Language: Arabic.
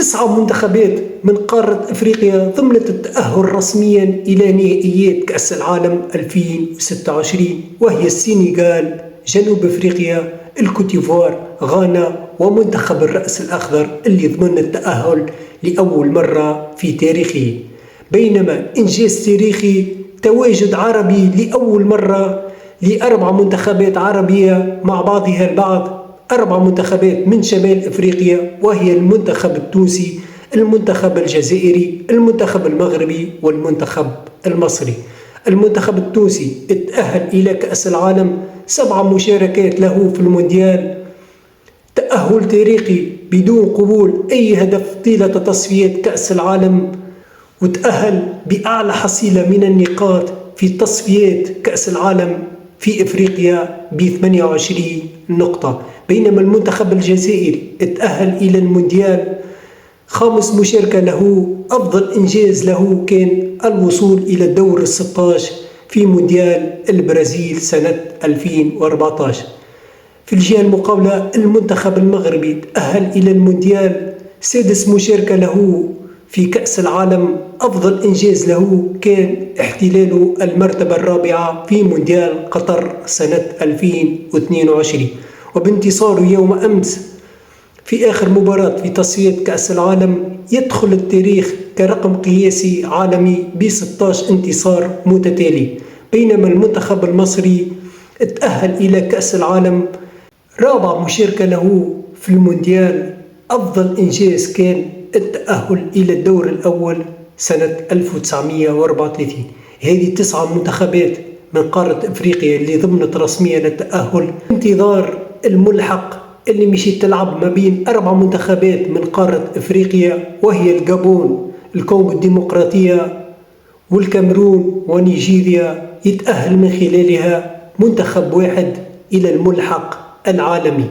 9 منتخبات من قارة أفريقيا ضمنت التأهل رسميا إلى نهائيات كأس العالم 2026، وهي السنغال، جنوب أفريقيا، الكوتيفوار، غانا، ومنتخب الرأس الأخضر اللي ضمن التأهل لأول مرة في تاريخه. بينما إنجاز تاريخي تواجد عربي لأول مرة ل4 منتخبات عربية مع بعضها البعض، 4 منتخبات من شمال أفريقيا، وهي المنتخب التونسي، المنتخب الجزائري، المنتخب المغربي، والمنتخب المصري. المنتخب التونسي اتأهل إلى كأس العالم 7 مشاركات له في المونديال، تأهل تاريخي بدون قبول أي هدف طيلة تصفيات كأس العالم، وتأهل بأعلى حصيلة من النقاط في تصفيات كأس العالم في إفريقيا ب28 نقطة. بينما المنتخب الجزائري اتأهل إلى المونديال 5 مشاركة له، أفضل إنجاز له كان الوصول إلى الدور 16 في مونديال البرازيل سنة 2014. في الجهة المقابلة المنتخب المغربي تأهل إلى المونديال 6 مشاركة له في كأس العالم، أفضل إنجاز له كان احتلال المرتبة الرابعة في مونديال قطر سنة 2022. وبانتصاره يوم أمس في آخر مباراة في تصفيات كأس العالم يدخل التاريخ كرقم قياسي عالمي ب16 انتصار متتالي. بينما المنتخب المصري تأهل إلى كأس العالم 4 مشاركة له في المونديال، أفضل إنجاز كان التأهل إلى الدور الأول سنة 1934. هذه 9 منتخبات من قارة أفريقيا اللي ضمنت رسميا التأهل، انتظار الملحق اللي مشيت تلعب ما بين 4 منتخبات من قارة أفريقيا، وهي الجابون، الكونغو الديمقراطية، والكاميرون، ونيجيريا. يتأهل من خلالها منتخب واحد إلى الملحق العالمي.